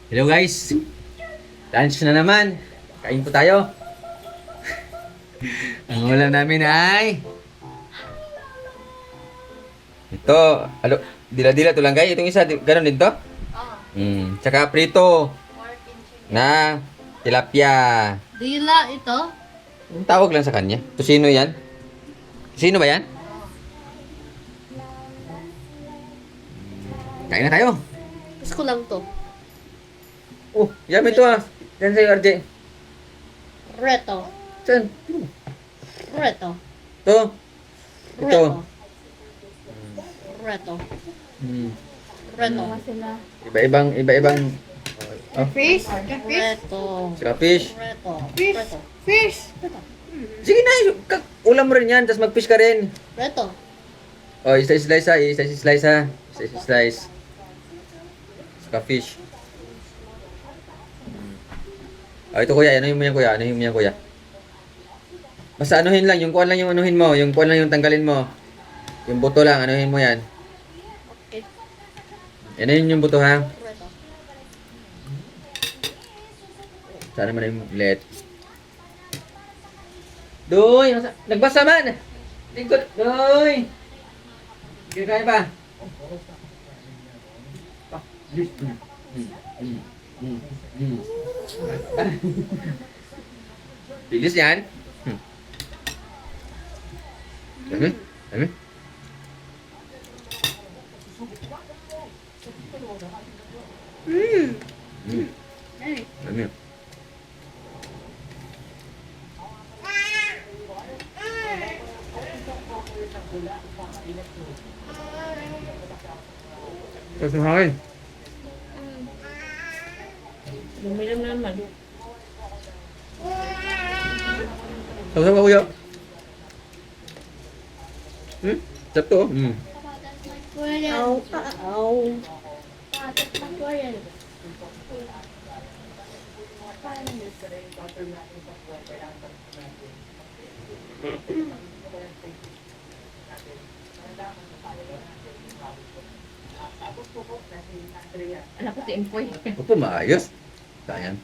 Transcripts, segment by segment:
Hello guys! Lunch na naman. Kain po tayo. Ang ulam namin ay... Ito. Alo, dila-dila to lang guys. Itong isa, ganun din to? Oo. Tsaka prito Pork and chicken. na tilapia. Dila ito? Ang tawag lang sa kanya. Tosino yan? Tosino ba yan? Kain na tayo. Gusto ko lang to. Oh, yummy to ah. Yan sa'yo, RJ. Reto. Saan? Reto. To. Ito. Reto. Hmm. Reto. Iba-ibang oh, Fish? Reto. saka fish. Reto. Fish? Reto. Fish? Sige na, ulam mo rin yan, tapos mag-fish ka rin. Reto. Oh, isa-slice ha, isa-slice ha. Isa-slice. Saka fish. Oh, ito kuya, anuhin mo yan kuya, anuhin mo yan kuya. Basta anuhin lang, yung kuwan lang yung anuhin mo, yung kuwan lang yung tanggalin mo. Yung buto lang, anuhin mo yan. Okay. Anuhin yung buto ha. Reto. Sana mo na yung let. Doy! Nagbasa man! Lingkod! Doy! Hindi kaya ba? Bilis yan. Dami? Dami? Dami. Tapos ng hangin. Lumilam naman. Tapos ang kuya. Sarap to. Ow. Ow. Anak ko si Empoy. Opo, maayos. Sayang.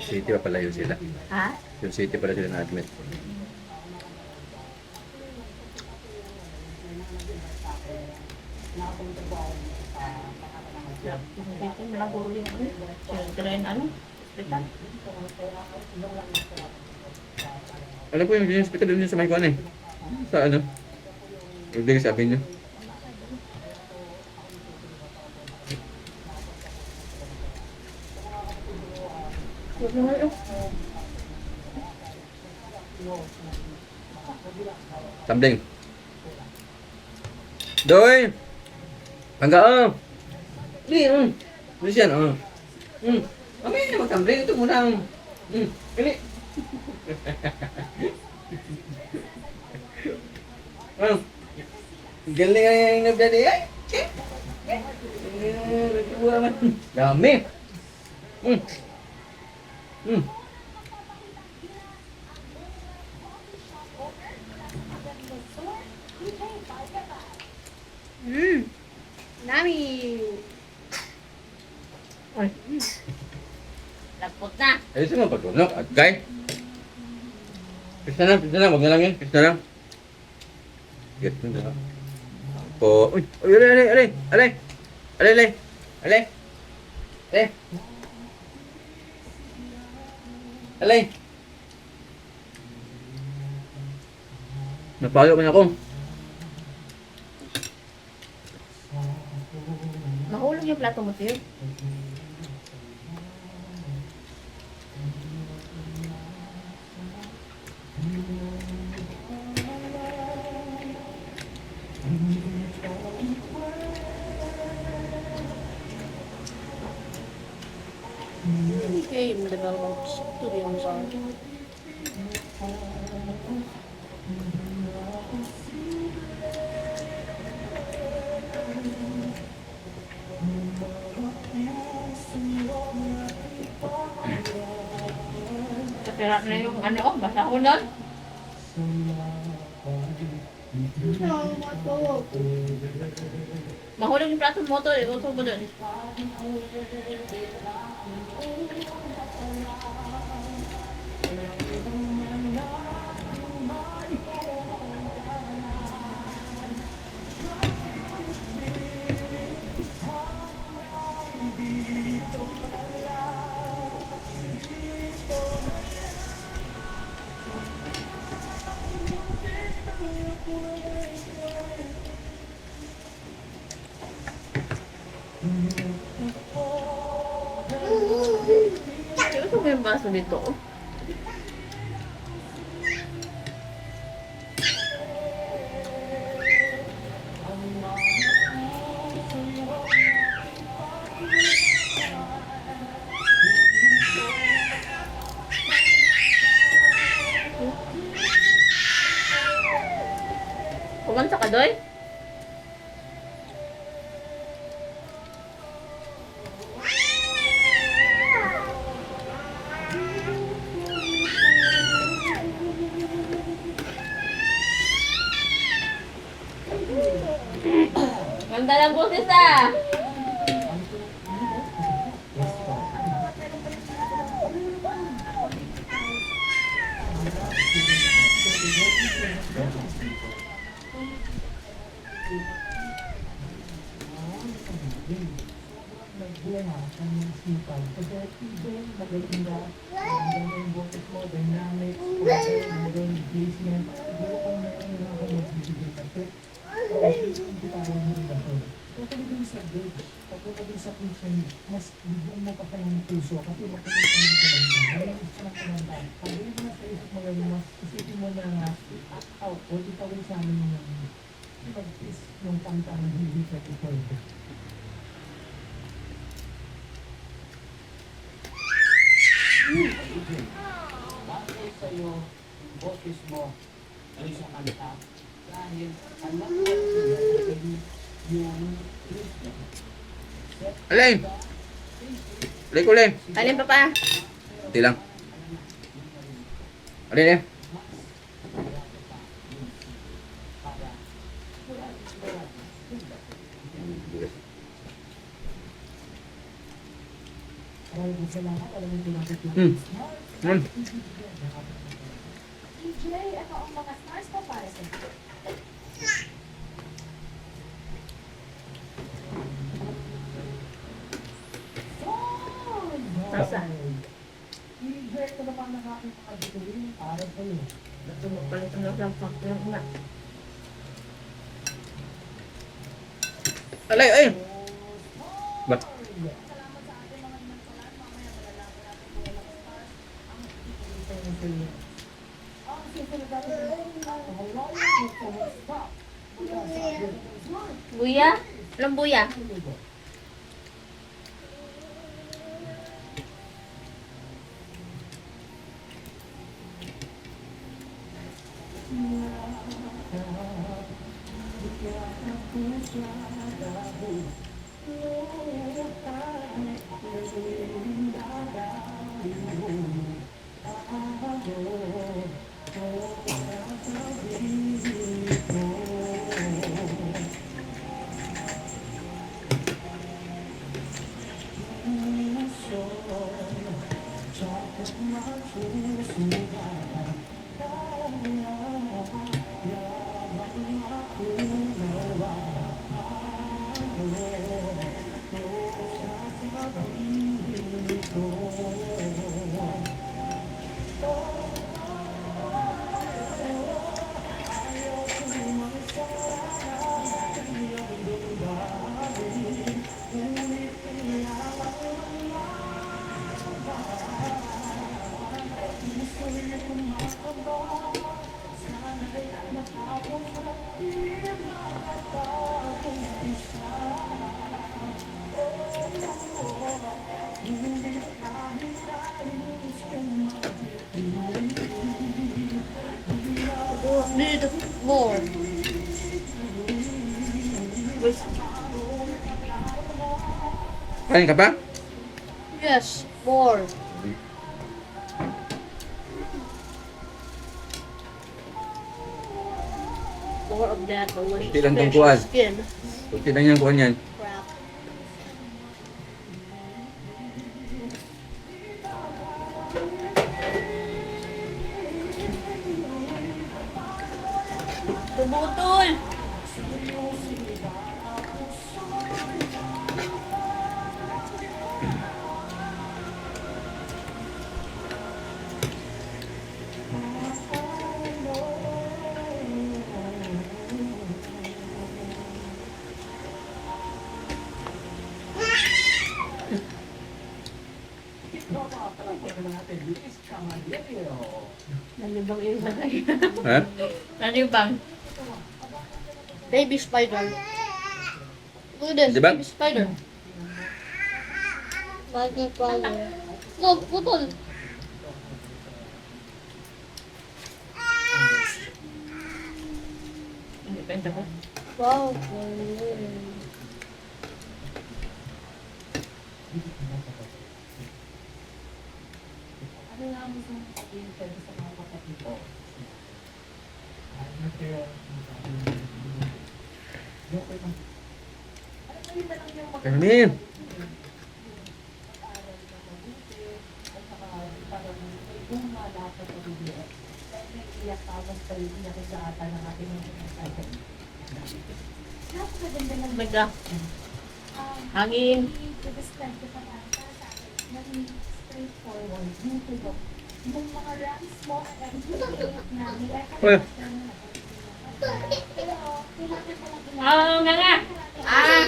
City pa pala yun sila. Ha? Yung city pala sila na-admit. Dito malaguro yung children, ano? Hospital. Alam ko yung hospital doon sa may kuwan eh. Sa ano? Hindi sabi niyo. Tumbling. Doy! Pangga oh! Di, Bilis yan, Mamaya na mag-tumbling. Ito muna ang... Kali. Galing nga yung nagdadi. Ay! Chip! Dami! Nami. Ay. Lapot na. Ayos mo pagtulog. Agay. Pista na. Huwag na lang yan. Pista na. Get mo na. Po. Uy! Uy! Alay! Alay! Napalo man ako. Nahulog yung plato mo, Tiyo. Game develops to the on Sira na yung ano, basa ko nun. Mahulog yung plato mo to, iusog mo dun. Iusog mo yung baso dito. Oh. Pumansa ka, Doy? Ganda ng boses ah! Mas bigyan mo pa kayong puso kasi makikita mo ka lang. Ngayon, gusto lang kumanta. Pag hindi mo sa isip mo ngayon, mas isipin mo na nga, out o itawin sa amin yung pag-is yung kanta ng hindi ka ipwede. Bakit sa'yo, boses mo, ay sa kanta? Dahil, alam mo, yung Alin! Alin ko, Alin! Alin pa pa? Hindi lang. Alin, eh. DJ, ito ang mga stars pa para sa iyo. Nasaan? DJ, ito na pa nakakita ka dito rin para sa iyo. Palit ang naglampak lang na. Alay, ay! Ba't? Buya? Alam buya? Dito, more. Kain ka pa? Yes, more. that, but when Kunti lang tong it's kuwan. skin, Kunti lang yan, kuhan yan. crap. Tumutol! Nalibang yung bagay. Ha? Nalibang. Baby spider. Look at this, Di ba? baby spider. Baby spider. Look, putol. Depende ko. Wow. Ano nga mo sa sabihin ka sa mga kapatid ko? Ano kaya? Okay lang. Ano ba yun na lang yung Carmen! mag-aaral na mabuti at saka parang may guma lahat ng pag-ibig. Dahil may iyak tapos tayo iyakin sa ata ng ating mga kapatid. Napakaganda ng Baga. Hangin. i-describe ko pa lang para sa akin. Naging straightforward. Yung mga rams mo at na Uy. pero kailangan ko lang Oo nga nga. Ah.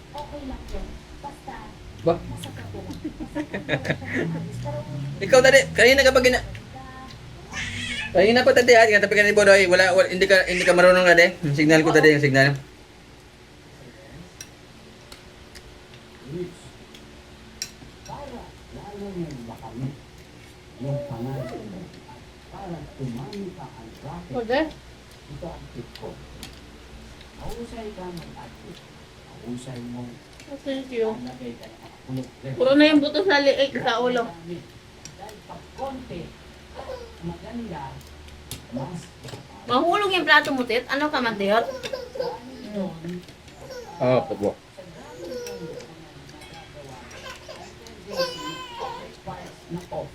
okay lang yun. Basta Ba? masakit ko lang. Ikaw tadi, kanina ka pa gina... Kanina pa tadi ha, tapi kanina bodoy, wala, hindi ka marunong tadi. Yung signal ko tadi, yung signal. Para lalo mong makamit yung pangalan mo. Para tumami ka ang racket. Order? Ito ang tip ko. Mahusay ka mag-active. Mahusay mong Thank you. lagay ka ng kulot. Puro na yung buto sa liig sa ulo. Dahil pag konti, maganda, mas Mahulog yung plato mo, Tit. Ano ka, Mateo? Oh, po. na off.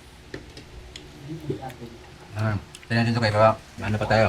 Hindi mo atin. Ah, tingnan dito kayo, ano pa tayo?